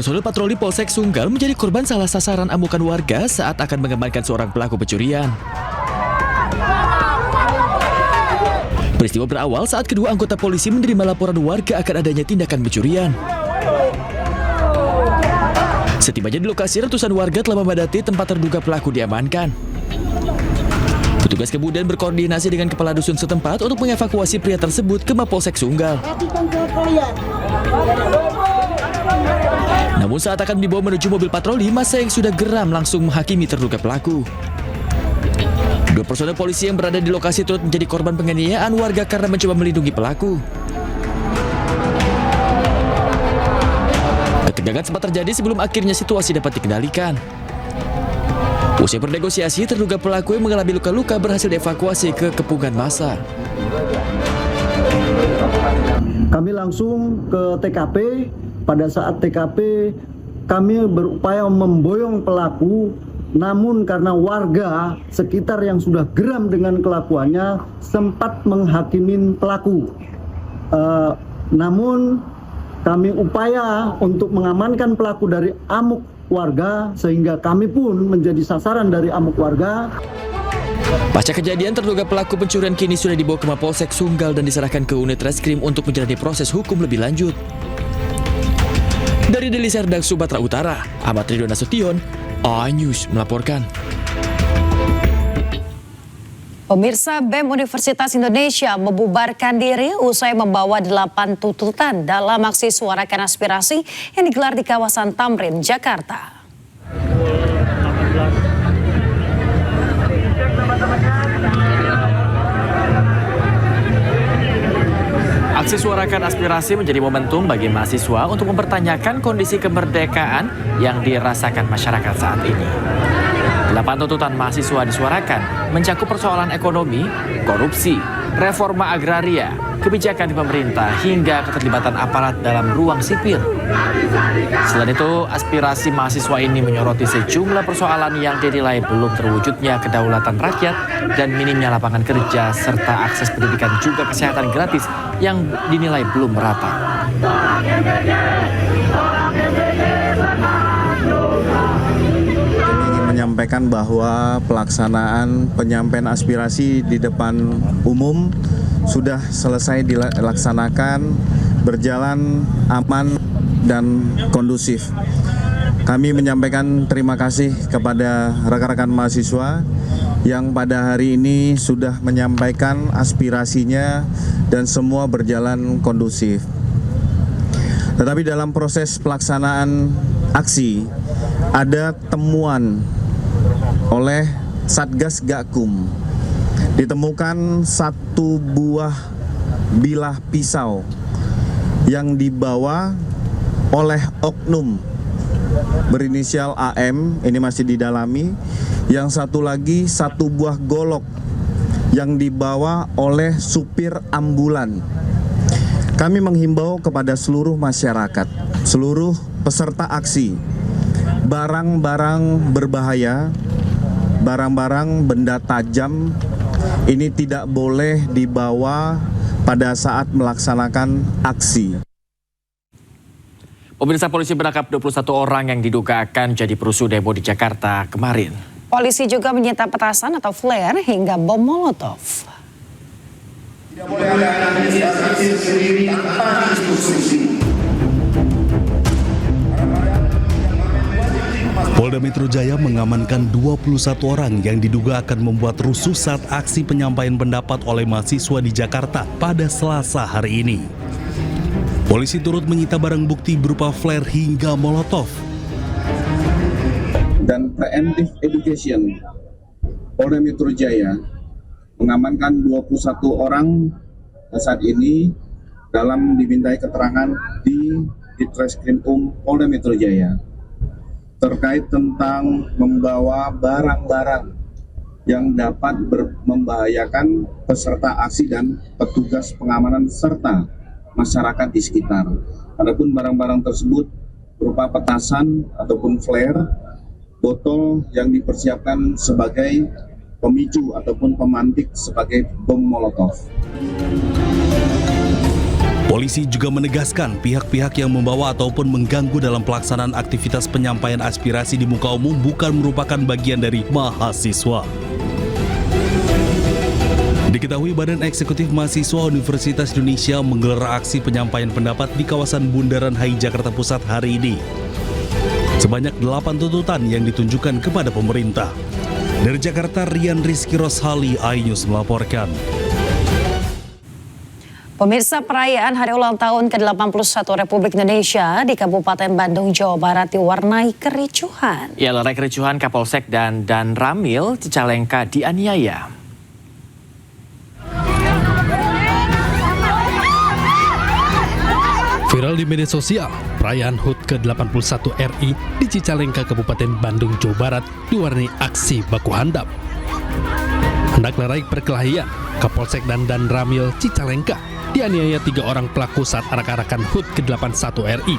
personel patroli Polsek Sunggal menjadi korban salah sasaran amukan warga saat akan mengamankan seorang pelaku pencurian. Peristiwa berawal saat kedua anggota polisi menerima laporan warga akan adanya tindakan pencurian. Setibanya di lokasi, ratusan warga telah memadati tempat terduga pelaku diamankan. Petugas kemudian berkoordinasi dengan kepala dusun setempat untuk mengevakuasi pria tersebut ke Mapolsek Sunggal. Namun saat akan dibawa menuju mobil patroli, massa yang sudah geram langsung menghakimi terduga pelaku. Dua personel polisi yang berada di lokasi turut menjadi korban penganiayaan warga karena mencoba melindungi pelaku. Ketegangan sempat terjadi sebelum akhirnya situasi dapat dikendalikan. Usai bernegosiasi, terduga pelaku yang mengalami luka-luka berhasil dievakuasi ke kepungan massa. Kami langsung ke TKP. Pada saat TKP, kami berupaya memboyong pelaku, namun karena warga sekitar yang sudah geram dengan kelakuannya sempat menghakimin pelaku. Namun kami upaya untuk mengamankan pelaku dari amuk warga, sehingga kami pun menjadi sasaran dari amuk warga. Pasca kejadian, terduga pelaku pencurian kini sudah dibawa ke Mapolsek Sunggal dan diserahkan ke unit reskrim untuk menjalani proses hukum lebih lanjut. Dari Deli Serdang, Sumatera Utara, Ahmad Ridwan Nasution, iNews melaporkan. Pemirsa, BEM Universitas Indonesia membubarkan diri usai membawa 8 tuntutan dalam aksi suarakan aspirasi yang digelar di kawasan Tamrin, Jakarta. Aksi suarakan aspirasi menjadi momentum bagi mahasiswa untuk mempertanyakan kondisi kemerdekaan yang dirasakan masyarakat saat ini. 8 tuntutan mahasiswa disuarakan mencakup persoalan ekonomi, korupsi, reforma agraria, kebijakan di pemerintah, hingga keterlibatan aparat dalam ruang sipil. Selain itu, aspirasi mahasiswa ini menyoroti sejumlah persoalan yang dinilai belum terwujudnya kedaulatan rakyat dan minimnya lapangan kerja serta akses pendidikan juga kesehatan gratis yang dinilai belum merata. Menyampaikan bahwa pelaksanaan penyampaian aspirasi di depan umum sudah selesai dilaksanakan, berjalan aman dan kondusif. Kami menyampaikan terima kasih kepada rekan-rekan mahasiswa yang pada hari ini sudah menyampaikan aspirasinya dan semua berjalan kondusif. Tetapi dalam proses pelaksanaan aksi ada temuan oleh Satgas Gakum. Ditemukan satu buah bilah pisau yang dibawa oleh oknum berinisial AM, ini masih didalami. Yang satu lagi satu buah golok yang dibawa oleh supir ambulan. Kami menghimbau kepada seluruh masyarakat, seluruh peserta aksi, barang-barang berbahaya, barang-barang benda tajam ini tidak boleh dibawa pada saat melaksanakan aksi. Pemirsa, polisi menangkap 21 orang yang diduga akan jadi perusuh demo di Jakarta kemarin. Polisi juga menyita petasan atau flare hingga bom molotov. Tidak boleh ada administrasi sendiri tanpa instruksi. Polda Metro Jaya mengamankan 21 orang yang diduga akan membuat rusuh saat aksi penyampaian pendapat oleh mahasiswa di Jakarta pada Selasa hari ini. Polisi turut menyita barang bukti berupa flare hingga molotov. Dan preemptive education, Polda Metro Jaya mengamankan 21 orang saat ini dalam dimintai keterangan di Ditreskrimum Polda Metro Jaya terkait tentang membawa barang-barang yang dapat membahayakan peserta aksi dan petugas pengamanan serta masyarakat di sekitar. Adapun barang-barang tersebut berupa petasan ataupun flare, botol yang dipersiapkan sebagai pemicu ataupun pemantik sebagai bom molotov. Polisi juga menegaskan pihak-pihak yang membawa ataupun mengganggu dalam pelaksanaan aktivitas penyampaian aspirasi di muka umum bukan merupakan bagian dari mahasiswa. Diketahui Badan Eksekutif Mahasiswa Universitas Indonesia menggelar aksi penyampaian pendapat di kawasan Bundaran HI Jakarta Pusat hari ini. Sebanyak 8 tuntutan yang ditunjukkan kepada pemerintah. Dari Jakarta, Rian Rizky Roshali, iNews melaporkan. Pemirsa, perayaan Hari Ulang Tahun ke-81 Republik Indonesia di Kabupaten Bandung, Jawa Barat diwarnai kericuhan. Ya, lerai kericuhan Kapolsek dan Ramil Cicalengka dianiaya. Viral di media sosial, perayaan HUT ke-81 RI di Cicalengka, Kabupaten Bandung, Jawa Barat diwarnai aksi baku hantam. Hendak lerai perkelahian, Kapolsek dan Ramil Cicalengka dianiaya 3 orang pelaku saat arak-arakan HUT ke-81 RI.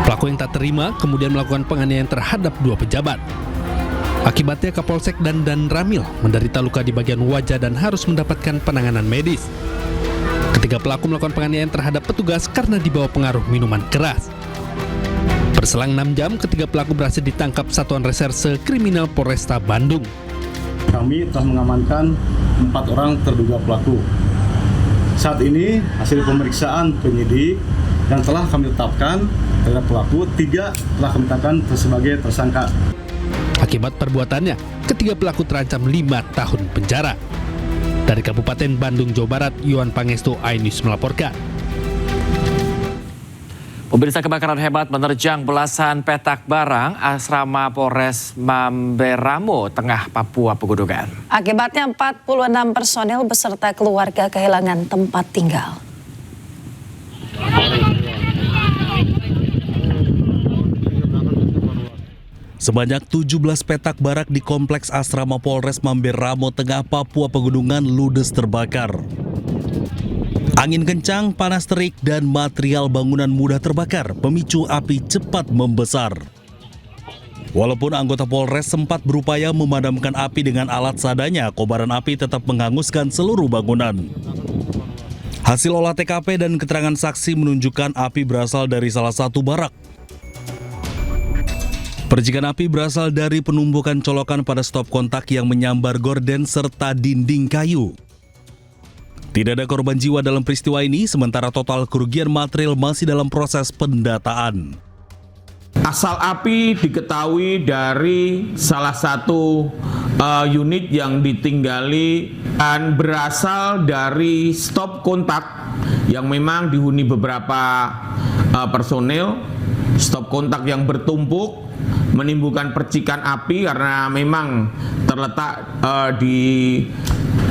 Pelaku yang tak terima kemudian melakukan penganiayaan terhadap 2 pejabat. Akibatnya Kapolsek dan Ramil menderita luka di bagian wajah dan harus mendapatkan penanganan medis. Ketiga pelaku melakukan penganiayaan terhadap petugas karena dibawa pengaruh minuman keras. Berselang 6 jam, ketiga pelaku berhasil ditangkap Satuan Reserse Kriminal Polresta Bandung. Kami telah mengamankan 4 orang terduga pelaku. Saat ini hasil pemeriksaan penyidik yang telah kami tetapkan terhadap pelaku, 3 telah kami tetapkan sebagai tersangka. Akibat perbuatannya, ketiga pelaku terancam 5 tahun penjara. Dari Kabupaten Bandung, Jawa Barat, Yuan Pangestu, iNews melaporkan. Pemirsa, kebakaran hebat menerjang belasan petak barang asrama Polres Mamberamo, Tengah Papua Pegunungan. Akibatnya 46 personel beserta keluarga kehilangan tempat tinggal. Sebanyak 17 petak barak di kompleks asrama Polres Mamberamo, Tengah Papua Pegunungan ludes terbakar. Angin kencang, panas terik, dan material bangunan mudah terbakar memicu api cepat membesar. Walaupun anggota Polres sempat berupaya memadamkan api dengan alat seadanya, kobaran api tetap menghanguskan seluruh bangunan. Hasil olah TKP dan keterangan saksi menunjukkan api berasal dari salah satu barak. Percikan api berasal dari penumpukan colokan pada stop kontak yang menyambar gorden serta dinding kayu. Tidak ada korban jiwa dalam peristiwa ini, sementara total kerugian material masih dalam proses pendataan. Asal api diketahui dari salah satu unit yang ditinggali dan berasal dari stop kontak yang memang dihuni beberapa personel. Stop kontak yang bertumpuk menimbulkan percikan api karena memang terletak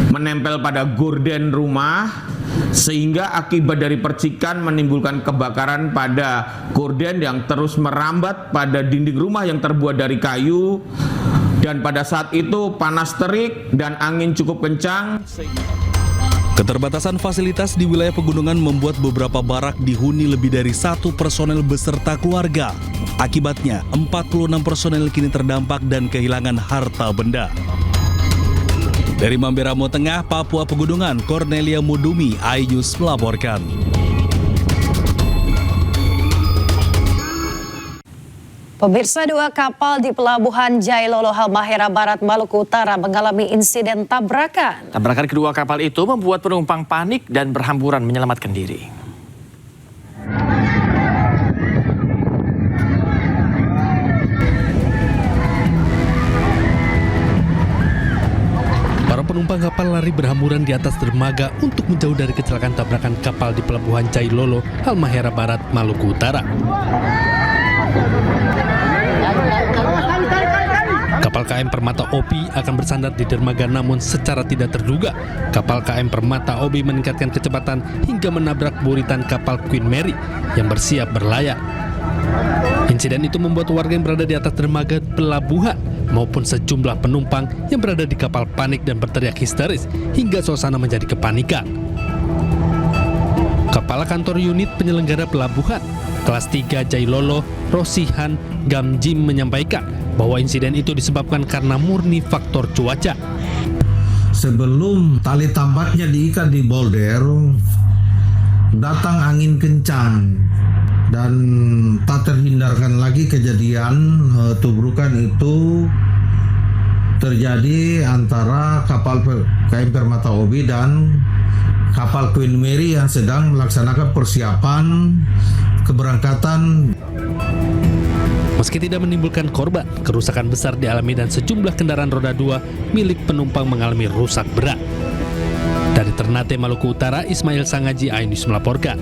menempel pada gorden rumah, sehingga akibat dari percikan menimbulkan kebakaran pada gorden yang terus merambat pada dinding rumah yang terbuat dari kayu. Dan pada saat itu panas terik dan angin cukup kencang. Keterbatasan fasilitas di wilayah pegunungan membuat beberapa barak dihuni lebih dari 1 personel beserta keluarga. Akibatnya, 46 personel kini terdampak dan kehilangan harta benda. Dari Mamberamo Tengah, Papua Pegunungan, Cornelia Mudumi, iNews melaporkan. Pemirsa, 2 kapal di Pelabuhan Jailolo, Halmahera Barat, Maluku Utara mengalami insiden tabrakan. Tabrakan kedua kapal itu membuat penumpang panik dan berhamburan menyelamatkan diri. Para penumpang kapal lari berhamburan di atas dermaga untuk menjauh dari kecelakaan tabrakan kapal di Pelabuhan Jailolo, Halmahera Barat, Maluku Utara. Kapal KM Permata Opi akan bersandar di dermaga, namun secara tidak terduga kapal KM Permata Opi meningkatkan kecepatan hingga menabrak buritan kapal Queen Mary yang bersiap berlayar. Insiden itu membuat warga yang berada di atas dermaga pelabuhan maupun sejumlah penumpang yang berada di kapal panik dan berteriak histeris hingga suasana menjadi kepanikan. Kepala Kantor Unit Penyelenggara Pelabuhan Kelas 3 Jailolo, Rosihan Gamjim menyampaikan bahwa insiden itu disebabkan karena murni faktor cuaca. Sebelum tali tambaknya diikat di boulder, datang angin kencang dan tak terhindarkan lagi kejadian tubrukan itu terjadi antara kapal KM Permata Obi dan kapal Queen Mary yang sedang melaksanakan persiapan keberangkatan. Meski tidak menimbulkan korban, kerusakan besar dialami dan sejumlah kendaraan roda 2 milik penumpang mengalami rusak berat. Dari Ternate, Maluku Utara, Ismail Sangaji, iNews melaporkan.